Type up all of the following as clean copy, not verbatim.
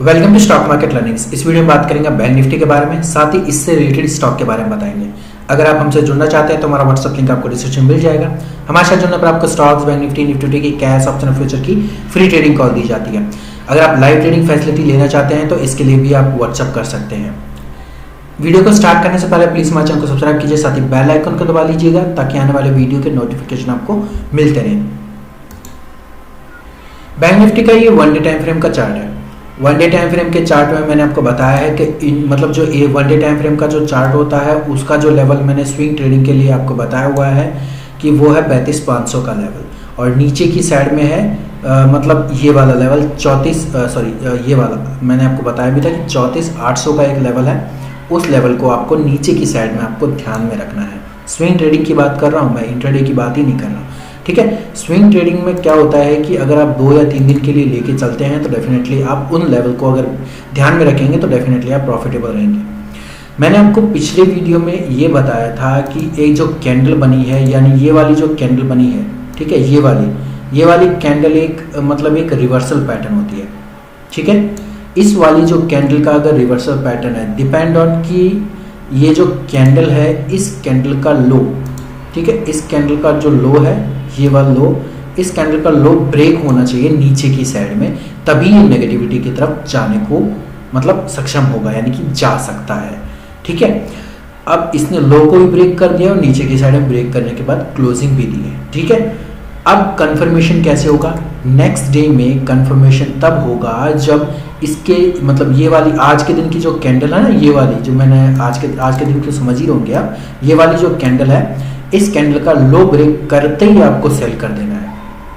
Welcome to stock market learnings. इस video में बात करेंगे बैंक निफ्टी के बारे में, साथ ही इससे रिलेटेड स्टॉक के बारे में बताएंगे। अगर आप हमसे जुड़ना चाहते हैं तो हमारा व्हाट्सएप लिंक आपको डिस्क्रिप्शन में मिल जाएगा। हमारे साथ जुड़ने पर आपको स्टॉक्स, बैंक निफ्टी, निफ्टी की कैश, ऑप्शन, फ्यूचर की फ्री ट्रेडिंग कॉल दी जाती है। अगर आप लाइव ट्रेडिंग फैसिलिटी लेना चाहते हैं तो इसके लिए भी आप व्हाट्सएप कर सकते हैं। वीडियो को स्टार्ट करने से पहले प्लीज हमारे चैनल को सब्सक्राइब कीजिए, साथ ही बेल आइकन को दबा लीजिएगा ताकि आने वाले वीडियो के नोटिफिकेशन आपको मिलते रहें। बैंक निफ्टी का ये वन डे टाइम फ्रेम का चार्ट है। वन डे टाइम फ्रेम के चार्ट में मैंने आपको बताया है कि मतलब जो ये वन डे टाइम फ्रेम का जो चार्ट होता है उसका जो लेवल मैंने स्विंग ट्रेडिंग के लिए आपको बताया हुआ है कि वो है 35,500 का लेवल, और नीचे की साइड में है मतलब ये वाला लेवल 34 ये वाला मैंने आपको बताया भी था कि 34,800 का एक लेवल है। उस लेवल को आपको नीचे की साइड में आपको ध्यान में रखना है। स्विंग ट्रेडिंग की बात कर रहा हूँ मैं, इंट्राडे की बात ही नहीं कर रहा हूँ, ठीक है। स्विंग ट्रेडिंग में क्या होता है कि अगर आप 2 या 3 दिन के लिए लेके चलते हैं तो डेफिनेटली आप उन लेवल को अगर ध्यान में रखेंगे तो डेफिनेटली आप प्रॉफिटेबल रहेंगे। मैंने आपको पिछले वीडियो में ये बताया था कि एक जो कैंडल बनी है, यानी ये वाली जो कैंडल बनी है, ठीक है, ये वाली कैंडल एक मतलब एक रिवर्सल पैटर्न होती है, ठीक है। इस वाली जो कैंडल का अगर रिवर्सल पैटर्न है, डिपेंड ऑन कि ये जो कैंडल है इस कैंडल का लो, ठीक है, इस कैंडल का जो लो है ये वाला लो, इस कैंडल का लो ब्रेक होना चाहिए नीचे की साइड में, तभी ये नेगेटिविटी की तरफ जाने को मतलब सक्षम होगा, यानी कि जा सकता है, ठीक है। अब इसने लो को भी ब्रेक कर दिया और नीचे की साइड में ब्रेक करने के बाद क्लोजिंग भी दी है, ठीक है। अब कंफर्मेशन कैसे होगा? नेक्स्ट डे में कंफर्मेशन तब होगा जब इसके मतलब ये वाली आज के दिन की जो कैंडल है ना, ये वाली जो मैंने आज के दिन की समझ ही होंगे आप, ये वाली जो कैंडल है इस कैंडल का लो ब्रेक करते ही आपको सेल कर देना है,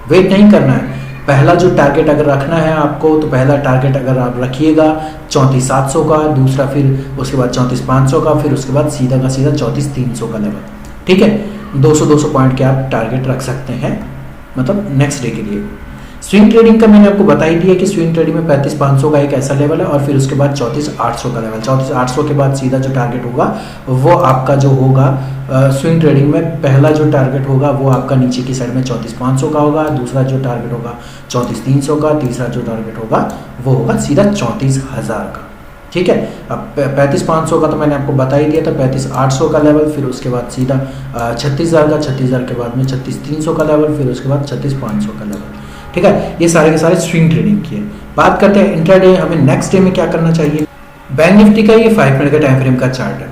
वेट नहीं करना है। पहला जो टारगेट अगर रखना है आपको, तो पहला टारगेट अगर आप रखिएगा 34,700 का, दूसरा फिर उसके बाद 34,500 का, फिर उसके बाद सीधा का सीधा 34,300 का लेवल, ठीक है। 200 पॉइंट के आप टारगेट रख सकते हैं मतलब नेक्स्ट डे के लिए। स्विंग ट्रेडिंग का मैंने आपको बता ही दिया कि स्विंग ट्रेडिंग में 35,500 का एक ऐसा लेवल है, और फिर उसके बाद 34,800 का लेवल। 34,800 के बाद सीधा जो टारगेट होगा वो आपका जो होगा स्विंग ट्रेडिंग में पहला जो टारगेट होगा वो आपका नीचे की साइड में 34,500 का होगा, दूसरा जो टारगेट होगा 34,300 का, तीसरा जो टारगेट होगा वो होगा सीधा 34,000 का, ठीक है। अब 35,500 का तो मैंने आपको बता ही दिया था, 35,800 का लेवल, फिर उसके बाद सीधा 36,000 का, 36,000 के बाद में 36,300 का लेवल, फिर उसके बाद 36,500 का लेवल, ठीक है। ये सारे के सारे स्विंग ट्रेडिंग की है। बात करते हैं इंट्राडे, हमें नेक्स्ट डे में क्या करना चाहिए। बैंक निफ्टी का ये 5 मिनट का टाइम फ्रेम का चार्ट है।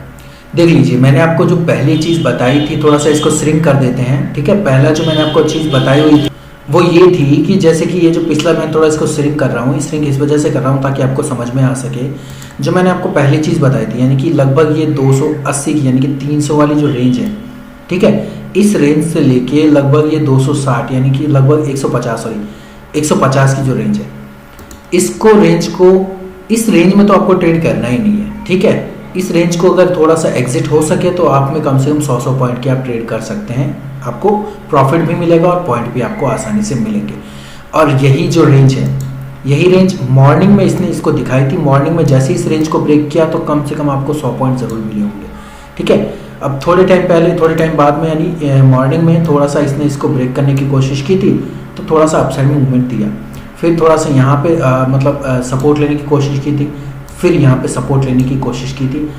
देख लीजिए, मैंने आपको जो पहली चीज बताई थी, थोड़ा सा इसको श्रिंक कर देते हैं, ठीक है। पहला जो मैंने आपको चीज बताई हुई थी वो ये थी कि जैसे कि ये जो पिछला मैं थोड़ा इसको श्रिंक कर रहा हूँ, श्रिंक इस वजह से कर रहा हूँ ताकि आपको समझ में आ सके। जो मैंने आपको पहली चीज बताई थी, यानी कि लगभग ये 280 की यानी कि 300 वाली जो रेंज है, ठीक है, इस रेंज से लेके लगभग ये 260 यानी कि लगभग 150 की जो रेंज है, इसको रेंज को इस रेंज में तो आपको ट्रेड करना ही नहीं है, ठीक है। इस रेंज को अगर थोड़ा सा एग्जिट हो सके तो आप में कम से कम 100 पॉइंट के आप ट्रेड कर सकते हैं, आपको प्रॉफिट भी मिलेगा और पॉइंट भी आपको आसानी से मिलेंगे। और यही जो रेंज है, यही रेंज मॉर्निंग में इसने इसको दिखाई थी। मॉर्निंग में जैसे इस रेंज को ब्रेक किया तो कम से कम आपको 100 पॉइंट जरूर मिले होंगे, ठीक है। अब थोड़े टाइम बाद में यानी मॉर्निंग में थोड़ा सा इसने इसको ब्रेक करने की कोशिश की थी, तो थोड़ा सा अपसाइड में मूवमेंट दिया, फिर थोड़ा सा यहाँ पे सपोर्ट लेने की कोशिश की थी, फिर यहाँ पे सपोर्ट लेने की कोशिश की थी।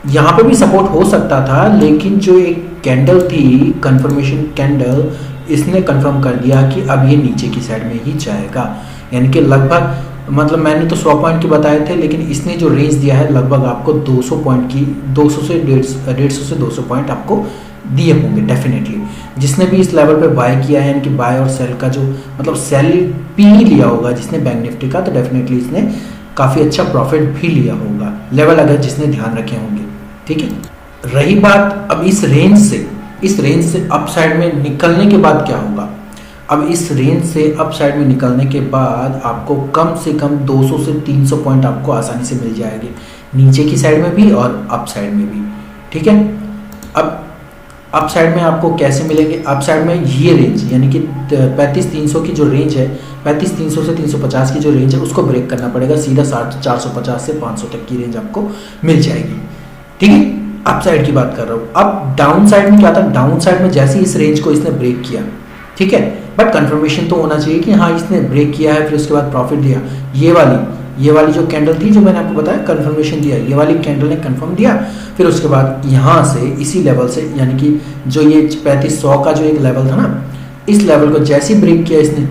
यहाँ पे भी सपोर्ट हो सकता था, लेकिन जो एक कैंडल थी कंफर्मेशन कैंडल, इसने कंफर्म कर दिया कि अब ये नीचे की साइड में ही जाएगा, यानी कि लगभग मतलब मैंने तो 100 पॉइंट की बताए थे, लेकिन इसने जो रेंज दिया है लगभग आपको 200 पॉइंट की, 200 से 150 से 200 पॉइंट आपको दिए होंगे डेफिनेटली। जिसने भी इस लेवल पे बाय किया है, यानी कि बाय और सेल का जो मतलब सेल पी लिया होगा जिसने बैंक निफ्टी का, तो डेफिनेटली इसने काफ़ी अच्छा प्रॉफिट भी लिया होगा, लेवल अगर जिसने ध्यान रखे होंगे, ठीक है। रही बात अब इस रेंज से अप साइड में निकलने के बाद क्या होगा। अब इस रेंज से अप साइड में निकलने के बाद आपको कम से कम 200 से 300 पॉइंट आपको आसानी से मिल जाएंगे, नीचे की साइड में भी और अप साइड में भी, ठीक है। अब अप साइड में आपको कैसे मिलेंगे? अप साइड में ये रेंज यानी कि 35,300 की जो रेंज है, 35,300 से 350 की जो रेंज है उसको ब्रेक करना पड़ेगा, सीधा 450 से 500 तक की रेंज आपको मिल जाएगी, ठीक है। अप साइड की बात कर रहा हूँ। अब डाउन साइड में क्या था, डाउन साइड में जैसे इस रेंज को इसने ब्रेक किया, ठीक है, बट कंफर्मेशन तो होना चाहिए कि हाँ इसने ब्रेक किया है, फिर उसके बाद प्रॉफिट दिया। ये वाली जो कैंडल थी जो मैंने आपको बताया कंफर्मेशन दिया, ये वाली कैंडल ने कंफर्म दिया, फिर उसके बाद यहाँ से इसी लेवल से यानी कि जो ये 3500 का जो एक लेवल था ना, इस लेवल को जैसे ही ब्रेक किया इसने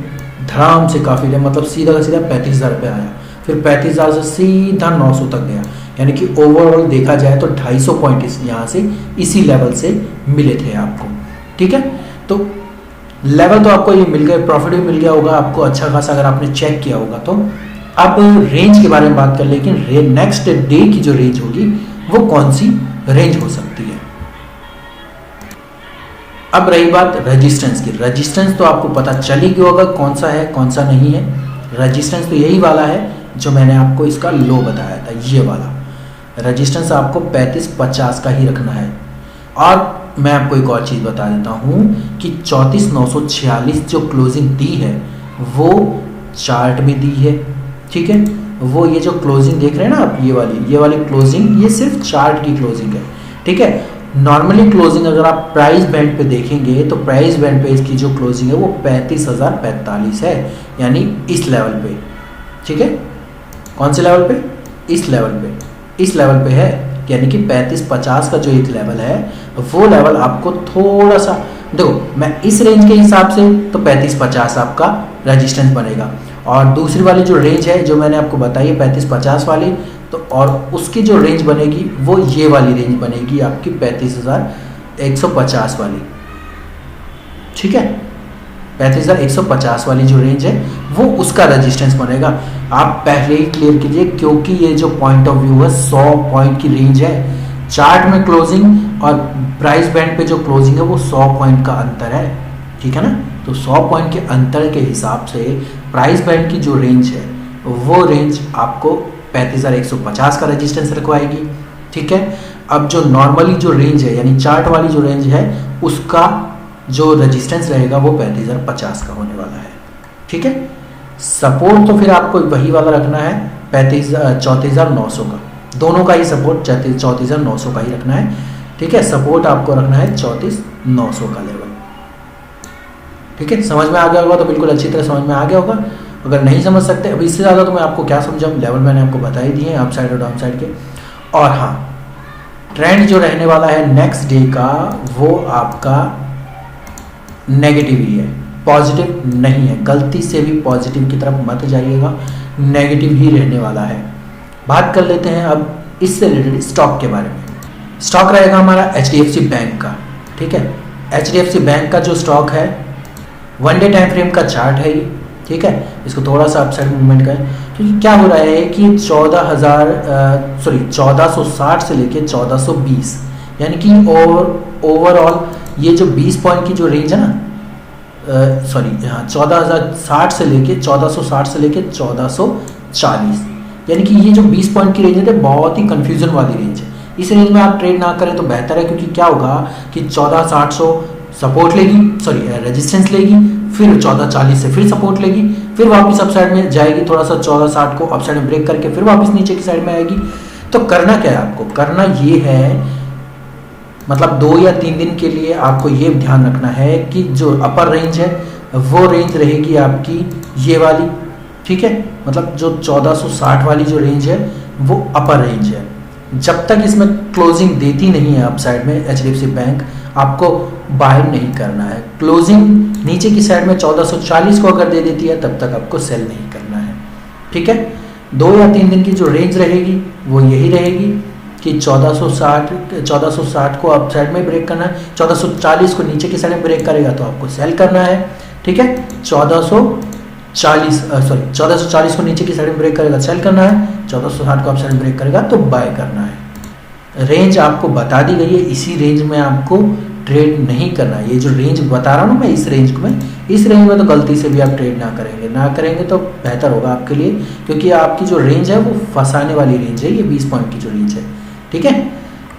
धड़ाम से काफ़ी देर मतलब सीधा का सीधा 35,000 पे आया, फिर 35,000 से सीधा 900 तक गया, यानी कि ओवरऑल देखा जाए तो 250 पॉइंट यहाँ से इसी लेवल से मिले थे आपको। ठीक है, तो लेवल तो आपको ये मिल गए, प्रॉफिट भी मिल गया होगा आपको अच्छा खासा अगर आपने चेक किया होगा तो। अब रेंज के बारे में बात कर, लेकिन नेक्स्ट डे की जो रेंज होगी वो कौन सी रेंज हो सकती है। अब रही बात रेजिस्टेंस की, रेजिस्टेंस तो आपको पता चल ही गया होगा कौन सा है कौन सा नहीं है। रेजिस्टेंस तो यही वाला है जो मैंने आपको इसका लो बताया था, ये वाला रेजिस्टेंस आपको 3550 का ही रखना है। और मैं आपको एक और चीज़ बता देता हूँ कि 34,946 जो क्लोजिंग दी है वो चार्ट में दी है। ठीक है, वो ये जो क्लोजिंग देख रहे हैं ना आप, ये वाली क्लोजिंग ये सिर्फ चार्ट की क्लोजिंग है। ठीक है, नॉर्मली क्लोजिंग अगर आप प्राइस बैंड पे देखेंगे तो प्राइस बैंड पे इसकी जो क्लोजिंग है वो 35,045 है, यानी इस लेवल पे। ठीक है, कौन से लेवल पे? इस लेवल पे है, यानी कि 3550 का जो एक लेवल है वो लेवल आपको थोड़ा सा देखो, मैं इस रेंज के हिसाब से तो 3550 आपका रेजिस्टेंस बनेगा, और दूसरी वाली जो रेंज है जो मैंने आपको बताई है 3550 वाली, तो और उसकी जो रेंज बनेगी वो ये वाली रेंज बनेगी आपकी 35,150 वाली। ठीक है, 35,150 वाली जो रेंज है वो उसका रेजिस्टेंस बनेगा। आप पहले ही क्लियर कीजिए, क्योंकि ये जो पॉइंट ऑफ व्यू है 100 पॉइंट की रेंज है, चार्ट में क्लोजिंग और प्राइस बैंड पे जो क्लोजिंग है वो 100 पॉइंट का अंतर है। ठीक है ना, तो 100 पॉइंट के अंतर के हिसाब से प्राइस बैंड की जो रेंज है वो रेंज आपको 35,150 का रेजिस्टेंस रखवाएगी। ठीक है, अब जो नॉर्मली जो रेंज है यानी चार्ट वाली जो रेंज है उसका जो रेजिस्टेंस रहेगा वो 35,050 का होने वाला है। ठीक है, सपोर्ट तो फिर आपको वही वाला रखना है 34,900 का, दोनों का ही सपोर्ट 34,900 का ही रखना है। ठीक है, सपोर्ट आपको रखना है 34,900 का लेवल। ठीक है, समझ में आ गया होगा तो बिल्कुल अच्छी तरह समझ में आ गया होगा। अगर नहीं समझ सकते अब इससे ज़्यादा तो मैं आपको क्या समझाऊँ, लेवल मैंने आपको बता ही दिए हैं अप साइड और डाउन साइड के। और हाँ, ट्रेंड जो रहने वाला है नेक्स्ट डे का वो आपका नेगेटिव ही है, पॉजिटिव नहीं है। गलती से भी पॉजिटिव की तरफ मत जाइएगा, नेगेटिव ही रहने वाला है। बात कर लेते हैं अब इससे रिलेटेड स्टॉक के बारे में। स्टॉक रहेगा हमारा HDFC बैंक का। ठीक है, HDFC बैंक का जो स्टॉक है 1 डे टाइम फ्रेम का चार्ट है ये। ठीक है, इसको थोड़ा सा अपसाइड मूवमेंट करें, क्योंकि क्या हो रहा है कि 1460 से लेके 1420 यानी कि ओवरऑल ये जो 20 पॉइंट की जो रेंज है ना, 14,060 से लेके 1440 यानी कि ये जो 20 पॉइंट की रेंज है बहुत ही कंफ्यूजन वाली रेंज है। इस रेंज में आप ट्रेड ना करें तो बेहतर है, क्योंकि क्या होगा कि 14,800 सपोर्ट लेगी, रेजिस्टेंस लेगी, फिर 1440 से फिर सपोर्ट लेगी, फिर वापस अप साइड में जाएगी, थोड़ा सा 1460 को अप साइड में ब्रेक करके फिर वापस नीचे की साइड में आएगी। तो करना क्या है आपको, करना ये है मतलब 2 या 3 दिन के लिए आपको ये ध्यान रखना है कि जो अपर रेंज है वो रेंज रहेगी आपकी ये वाली। ठीक है, मतलब जो 1460 वाली जो रेंज है वो अपर रेंज है। जब तक इसमें क्लोजिंग देती नहीं है अप साइड में HDFC बैंक, आपको बाय नहीं करना है। क्लोजिंग नीचे की साइड में 1440 को अगर दे देती है तब तक आपको सेल नहीं करना है। ठीक है, 2 या 3 दिन की जो रेंज रहेगी वो यही रहेगी कि 1460 को अप साइड में ब्रेक करना है, 1440 को नीचे की साइड में ब्रेक करेगा तो आपको सेल करना है। ठीक है, 1440 को नीचे की साइड में ब्रेक करेगा सेल करना है, 1460 को अप साइड में ब्रेक करेगा तो बाय करना है। रेंज आपको बता दी गई है, इसी रेंज में आपको ट्रेड नहीं करना है। ये जो रेंज बता रहा हूँ ना मैं, इस रेंज में तो गलती से भी आप ट्रेड ना करेंगे तो बेहतर होगा आपके लिए, क्योंकि आपकी जो रेंज है वो फंसाने वाली रेंज है, ये 20 पॉइंट की जो रेंज है। ठीक है,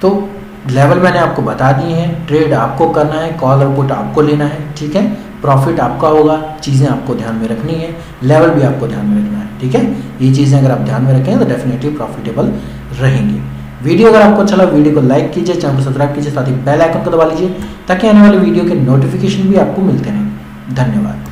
तो लेवल मैंने आपको बता दिए हैं, ट्रेड आपको करना है, कॉल और पुट आपको लेना है। ठीक है, प्रॉफिट आपका होगा, चीज़ें आपको ध्यान में रखनी है, लेवल भी आपको ध्यान में रखना है। ठीक है, ये चीज़ें अगर आप ध्यान में रखेंगे तो डेफिनेटली प्रॉफिटेबल रहेंगे। वीडियो अगर आपको अच्छा लगा वीडियो को लाइक कीजिए, चैनल को सब्सक्राइब कीजिए, साथ ही बेल आइकन को दबा लीजिए ताकि आने वाले वीडियो के नोटिफिकेशन भी आपको मिलते रहें। धन्यवाद।